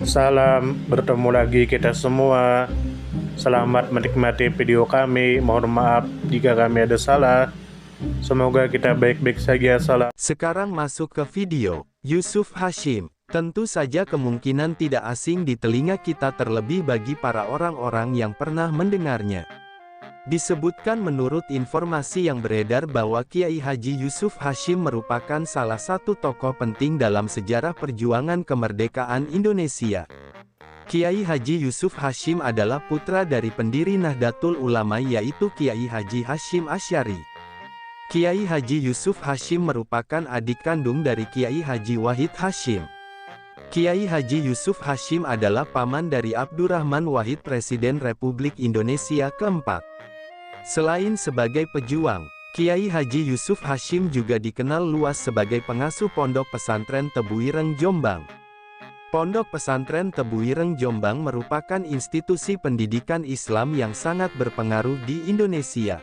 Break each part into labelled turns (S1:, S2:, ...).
S1: Salam, bertemu lagi kita semua. Selamat menikmati video kami. Mohon maaf jika kami ada salah. Semoga kita baik-baik saja. Salam.
S2: Sekarang masuk ke video. Yusuf Hashim. Tentu saja kemungkinan tidak asing di telinga kita terlebih bagi para orang-orang yang pernah mendengarnya. Disebutkan menurut informasi yang beredar bahwa Kiai Haji Yusuf Hashim merupakan salah satu tokoh penting dalam sejarah perjuangan kemerdekaan Indonesia. Kiai Haji Yusuf Hashim adalah putra dari pendiri Nahdlatul Ulama yaitu Kiai Haji Hashim Asy'ari. Kiai Haji Yusuf Hashim merupakan adik kandung dari Kiai Haji Wahid Hashim. Kiai Haji Yusuf Hashim adalah paman dari Abdurrahman Wahid Presiden Republik Indonesia keempat. Selain sebagai pejuang, Kiai Haji Yusuf Hashim juga dikenal luas sebagai pengasuh Pondok Pesantren Tebu Ireng Jombang. Pondok Pesantren Tebu Ireng Jombang merupakan institusi pendidikan Islam yang sangat berpengaruh di Indonesia.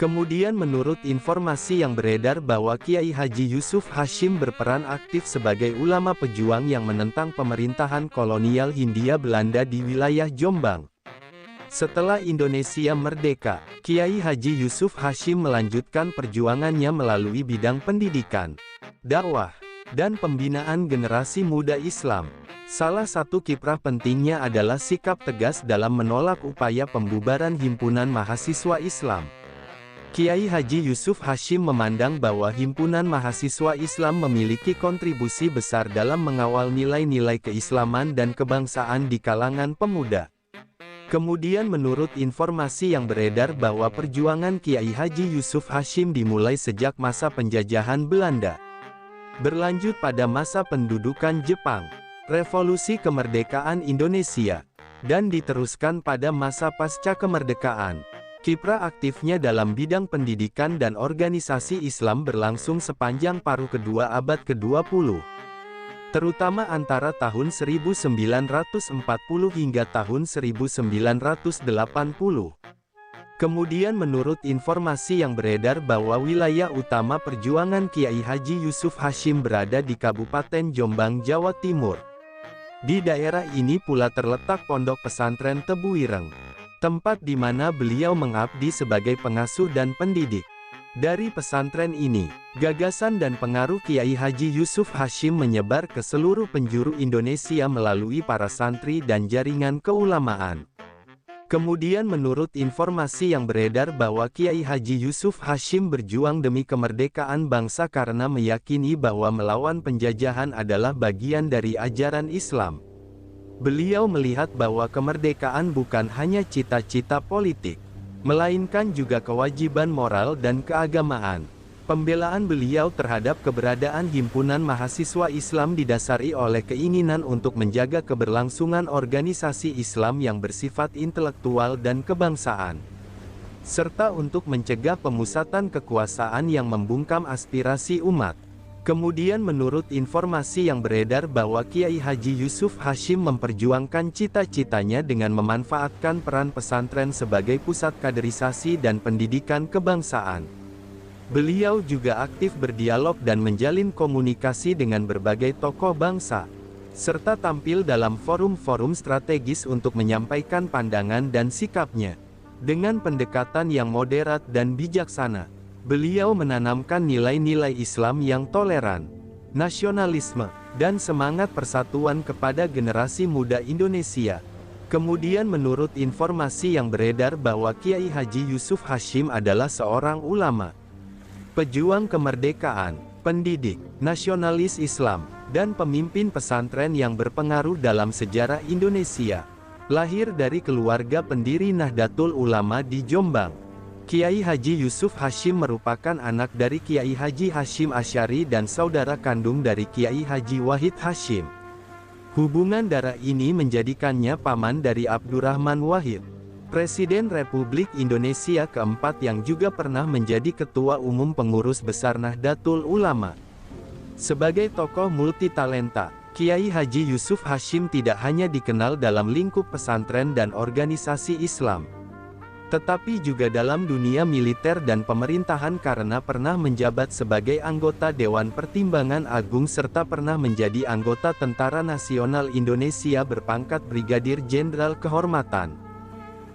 S2: Kemudian menurut informasi yang beredar bahwa Kiai Haji Yusuf Hashim berperan aktif sebagai ulama pejuang yang menentang pemerintahan kolonial Hindia Belanda di wilayah Jombang. Setelah Indonesia merdeka, Kiai Haji Yusuf Hashim melanjutkan perjuangannya melalui bidang pendidikan, dakwah, dan pembinaan generasi muda Islam. Salah satu kiprah pentingnya adalah sikap tegas dalam menolak upaya pembubaran Himpunan Mahasiswa Islam. Kiai Haji Yusuf Hashim memandang bahwa Himpunan Mahasiswa Islam memiliki kontribusi besar dalam mengawal nilai-nilai keislaman dan kebangsaan di kalangan pemuda. Kemudian menurut informasi yang beredar bahwa perjuangan Kiai Haji Yusuf Hashim dimulai sejak masa penjajahan Belanda. Berlanjut pada masa pendudukan Jepang, Revolusi Kemerdekaan Indonesia, dan diteruskan pada masa pasca kemerdekaan. Kiprah aktifnya dalam bidang pendidikan dan organisasi Islam berlangsung sepanjang paruh kedua abad ke-20. Terutama antara tahun 1940 hingga tahun 1980. Kemudian menurut informasi yang beredar bahwa wilayah utama perjuangan Kiai Haji Yusuf Hashim berada di Kabupaten Jombang, Jawa Timur. Di daerah ini pula terletak Pondok Pesantren Tebu Ireng, tempat di mana beliau mengabdi sebagai pengasuh dan pendidik. Dari pesantren ini, gagasan dan pengaruh Kiai Haji Yusuf Hashim menyebar ke seluruh penjuru Indonesia melalui para santri dan jaringan keulamaan. Kemudian menurut informasi yang beredar bahwa Kiai Haji Yusuf Hashim berjuang demi kemerdekaan bangsa karena meyakini bahwa melawan penjajahan adalah bagian dari ajaran Islam. Beliau melihat bahwa kemerdekaan bukan hanya cita-cita politik, melainkan juga kewajiban moral dan keagamaan. Pembelaan beliau terhadap keberadaan Himpunan Mahasiswa Islam didasari oleh keinginan untuk menjaga keberlangsungan organisasi Islam yang bersifat intelektual dan kebangsaan, serta untuk mencegah pemusatan kekuasaan yang membungkam aspirasi umat. Kemudian menurut informasi yang beredar bahwa Kiai Haji Yusuf Hashim memperjuangkan cita-citanya dengan memanfaatkan peran pesantren sebagai pusat kaderisasi dan pendidikan kebangsaan. Beliau juga aktif berdialog dan menjalin komunikasi dengan berbagai tokoh bangsa, serta tampil dalam forum-forum strategis untuk menyampaikan pandangan dan sikapnya. Dengan pendekatan yang moderat dan bijaksana, beliau menanamkan nilai-nilai Islam yang toleran, nasionalisme, dan semangat persatuan kepada generasi muda Indonesia. Kemudian menurut informasi yang beredar bahwa Kiai Haji Yusuf Hashim adalah seorang ulama, pejuang kemerdekaan, pendidik, nasionalis Islam, dan pemimpin pesantren yang berpengaruh dalam sejarah Indonesia. Lahir dari keluarga pendiri Nahdlatul Ulama di Jombang, Kiai Haji Yusuf Hashim merupakan anak dari Kiai Haji Hashim Asy'ari dan saudara kandung dari Kiai Haji Wahid Hashim. Hubungan darah ini menjadikannya paman dari Abdurrahman Wahid, Presiden Republik Indonesia keempat yang juga pernah menjadi Ketua Umum Pengurus Besar Nahdlatul Ulama. Sebagai tokoh multitalenta, Kiai Haji Yusuf Hashim tidak hanya dikenal dalam lingkup pesantren dan organisasi Islam. tetapi juga dalam dunia militer dan pemerintahan karena pernah menjabat sebagai anggota Dewan Pertimbangan Agung serta pernah menjadi anggota Tentara Nasional Indonesia berpangkat Brigadir Jenderal Kehormatan.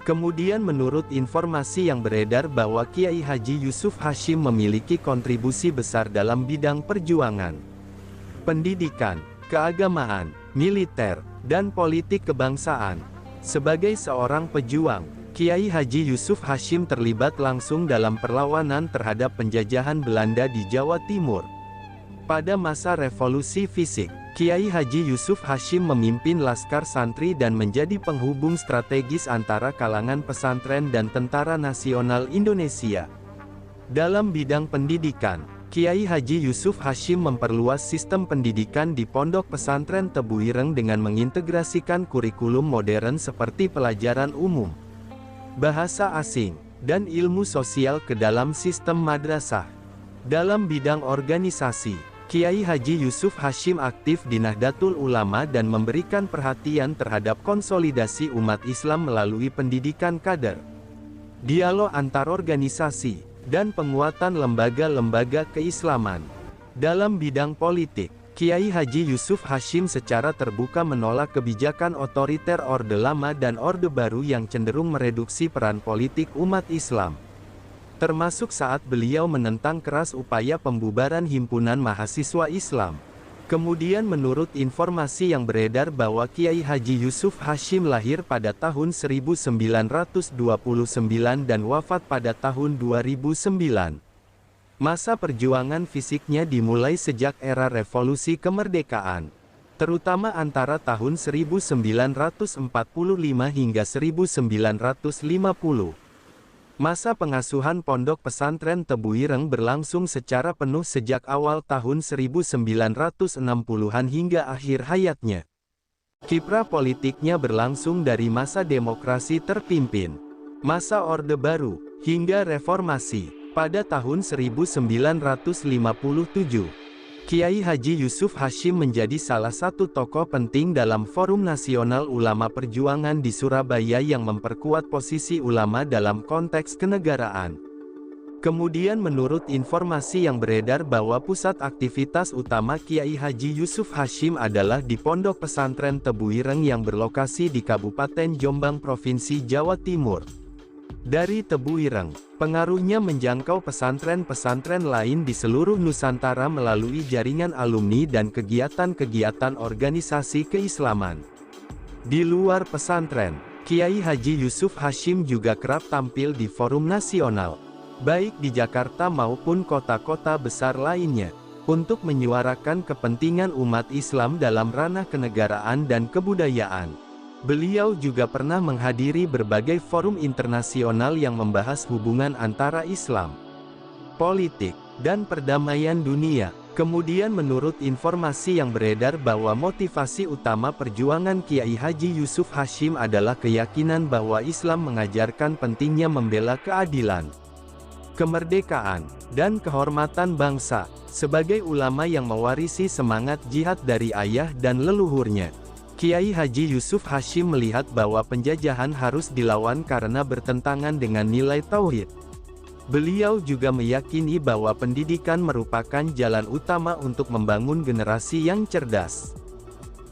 S2: Kemudian menurut informasi yang beredar bahwa Kiai Haji Yusuf Hashim memiliki kontribusi besar dalam bidang perjuangan, pendidikan, keagamaan, militer, dan politik kebangsaan. Sebagai seorang pejuang, Kiai Haji Yusuf Hashim terlibat langsung dalam perlawanan terhadap penjajahan Belanda di Jawa Timur. Pada masa revolusi fisik, Kiai Haji Yusuf Hashim memimpin Laskar Santri dan menjadi penghubung strategis antara kalangan pesantren dan Tentara Nasional Indonesia. Dalam bidang pendidikan, Kiai Haji Yusuf Hashim memperluas sistem pendidikan di Pondok Pesantren Tebu Ireng dengan mengintegrasikan kurikulum modern seperti pelajaran umum, bahasa asing, dan ilmu sosial ke dalam sistem madrasah. Dalam bidang organisasi, Kiai Haji Yusuf Hashim aktif di Nahdlatul Ulama dan memberikan perhatian terhadap konsolidasi umat Islam melalui pendidikan kader, dialog antar organisasi, dan penguatan lembaga-lembaga keislaman. Dalam bidang politik, Kiai Haji Yusuf Hashim secara terbuka menolak kebijakan otoriter Orde Lama dan Orde Baru yang cenderung mereduksi peran politik umat Islam, termasuk saat beliau menentang keras upaya pembubaran Himpunan Mahasiswa Islam. Kemudian menurut informasi yang beredar bahwa Kiai Haji Yusuf Hashim lahir pada tahun 1929 dan wafat pada tahun 2009. Masa perjuangan fisiknya dimulai sejak era revolusi kemerdekaan, terutama antara tahun 1945 hingga 1950. Masa pengasuhan Pondok Pesantren Tebu Ireng berlangsung secara penuh sejak awal tahun 1960-an hingga akhir hayatnya. Kiprah politiknya berlangsung dari masa demokrasi terpimpin, masa Orde Baru, hingga reformasi. Pada tahun 1957, Kiai Haji Yusuf Hashim menjadi salah satu tokoh penting dalam Forum Nasional Ulama Perjuangan di Surabaya yang memperkuat posisi ulama dalam konteks kenegaraan. Kemudian menurut informasi yang beredar bahwa pusat aktivitas utama Kiai Haji Yusuf Hashim adalah di Pondok Pesantren Tebu Ireng yang berlokasi di Kabupaten Jombang, Provinsi Jawa Timur. Dari Tebu Ireng, pengaruhnya menjangkau pesantren-pesantren lain di seluruh Nusantara melalui jaringan alumni dan kegiatan-kegiatan organisasi keislaman. Di luar pesantren, Kiai Haji Yusuf Hashim juga kerap tampil di forum nasional, baik di Jakarta maupun kota-kota besar lainnya, untuk menyuarakan kepentingan umat Islam dalam ranah kenegaraan dan kebudayaan. Beliau juga pernah menghadiri berbagai forum internasional yang membahas hubungan antara Islam, politik, dan perdamaian dunia. Kemudian menurut informasi yang beredar bahwa motivasi utama perjuangan Kiai Haji Yusuf Hashim adalah keyakinan bahwa Islam mengajarkan pentingnya membela keadilan, kemerdekaan, dan kehormatan bangsa. Sebagai ulama yang mewarisi semangat jihad dari ayah dan leluhurnya, Kiai Haji Yusuf Hashim melihat bahwa penjajahan harus dilawan karena bertentangan dengan nilai tauhid. Beliau juga meyakini bahwa pendidikan merupakan jalan utama untuk membangun generasi yang cerdas,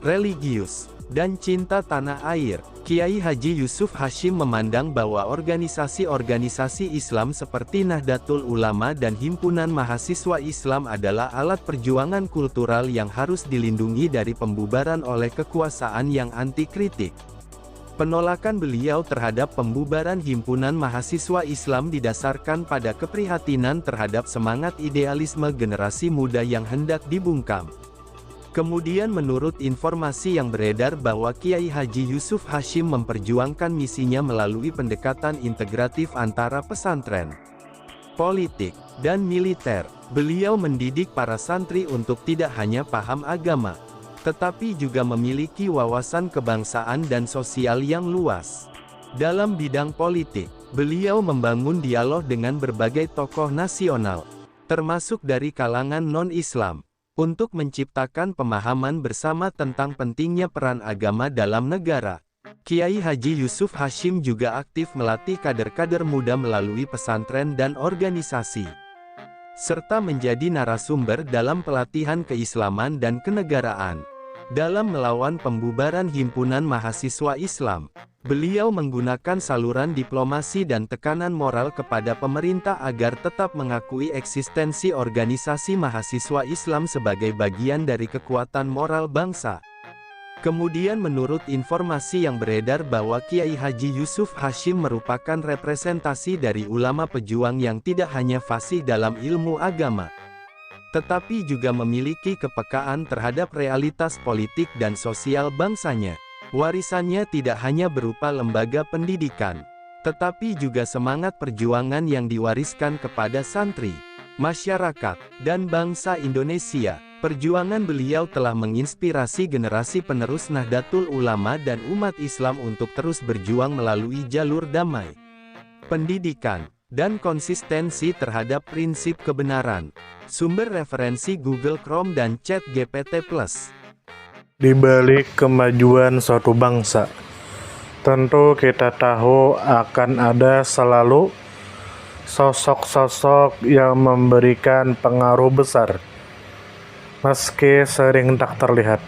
S2: religius, dan cinta tanah air. Kiai Haji Yusuf Hashim memandang bahwa organisasi-organisasi Islam seperti Nahdlatul Ulama dan Himpunan Mahasiswa Islam adalah alat perjuangan kultural yang harus dilindungi dari pembubaran oleh kekuasaan yang anti-kritik. Penolakan beliau terhadap pembubaran Himpunan Mahasiswa Islam didasarkan pada keprihatinan terhadap semangat idealisme generasi muda yang hendak dibungkam. Kemudian menurut informasi yang beredar bahwa Kiai Haji Yusuf Hashim memperjuangkan misinya melalui pendekatan integratif antara pesantren, politik, dan militer. Beliau mendidik para santri untuk tidak hanya paham agama, tetapi juga memiliki wawasan kebangsaan dan sosial yang luas. Dalam bidang politik, beliau membangun dialog dengan berbagai tokoh nasional, termasuk dari kalangan non-Islam, untuk menciptakan pemahaman bersama tentang pentingnya peran agama dalam negara. Kiai Haji Yusuf Hashim juga aktif melatih kader-kader muda melalui pesantren dan organisasi, serta menjadi narasumber dalam pelatihan keislaman dan kenegaraan. Dalam melawan pembubaran himpunan mahasiswa Islam, beliau menggunakan saluran diplomasi dan tekanan moral kepada pemerintah agar tetap mengakui eksistensi organisasi mahasiswa Islam sebagai bagian dari kekuatan moral bangsa. Kemudian menurut informasi yang beredar bahwa Kiai Haji Yusuf Hashim merupakan representasi dari ulama pejuang yang tidak hanya fasih dalam ilmu agama, tetapi juga memiliki kepekaan terhadap realitas politik dan sosial bangsanya. Warisannya tidak hanya berupa lembaga pendidikan, tetapi juga semangat perjuangan yang diwariskan kepada santri, masyarakat, dan bangsa Indonesia. Perjuangan beliau telah menginspirasi generasi penerus Nahdlatul Ulama dan umat Islam untuk terus berjuang melalui jalur damai, pendidikan, dan konsistensi terhadap prinsip kebenaran. Sumber referensi Google Chrome dan ChatGPT+.
S1: Di balik kemajuan suatu bangsa, tentu kita tahu akan ada selalu sosok-sosok yang memberikan pengaruh besar, meski sering tak terlihat.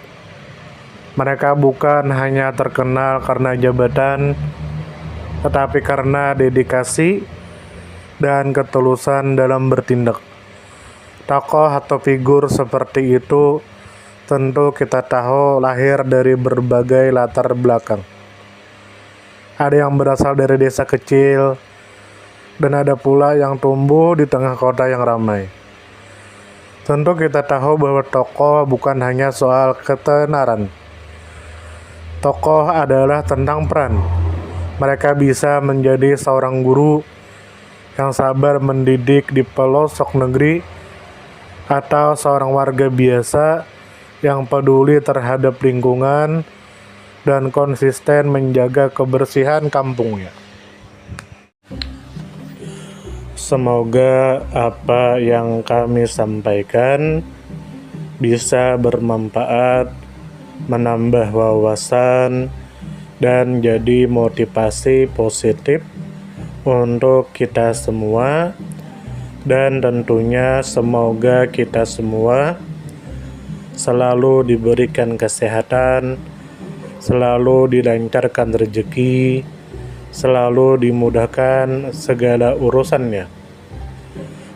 S1: Mereka bukan hanya terkenal karena jabatan, tetapi karena dedikasi dan ketulusan dalam bertindak. Tokoh atau figur seperti itu tentu kita tahu lahir dari berbagai latar belakang. Ada yang berasal dari desa kecil, dan ada pula yang tumbuh di tengah kota yang ramai. Tentu kita tahu bahwa tokoh bukan hanya soal ketenaran. Tokoh adalah tentang peran. Mereka bisa menjadi seorang guru yang sabar mendidik di pelosok negeri, atau seorang warga biasa yang peduli terhadap lingkungan dan konsisten menjaga kebersihan kampungnya. Semoga apa yang kami sampaikan bisa bermanfaat, menambah wawasan, dan jadi motivasi positif untuk kita semua. Dan tentunya semoga kita semua selalu diberikan kesehatan, selalu dilancarkan rezeki, selalu dimudahkan segala urusannya.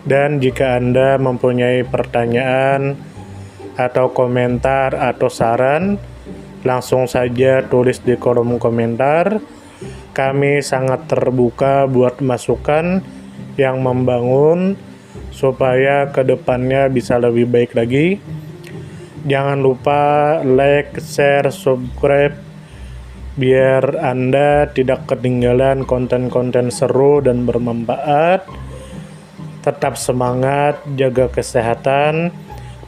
S1: Dan jika Anda mempunyai pertanyaan atau komentar atau saran, langsung saja tulis di kolom komentar. Kami sangat terbuka buat masukan yang membangun supaya kedepannya bisa lebih baik lagi. Jangan lupa like, share, subscribe biar Anda tidak ketinggalan konten-konten seru dan bermanfaat. Tetap semangat, jaga kesehatan,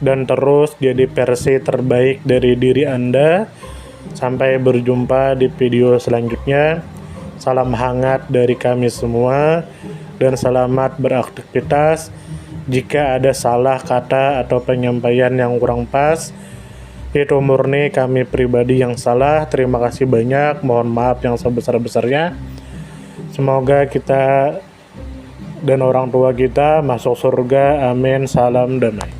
S1: dan terus jadi versi terbaik dari diri Anda. Sampai berjumpa di video selanjutnya. Salam hangat dari kami semua. Dan selamat beraktivitas. Jika ada salah kata atau penyampaian yang kurang pas, itu murni kami pribadi yang salah. Terima kasih banyak, mohon maaf yang sebesar-besarnya. Semoga kita dan orang tua kita masuk surga, amin, salam damai.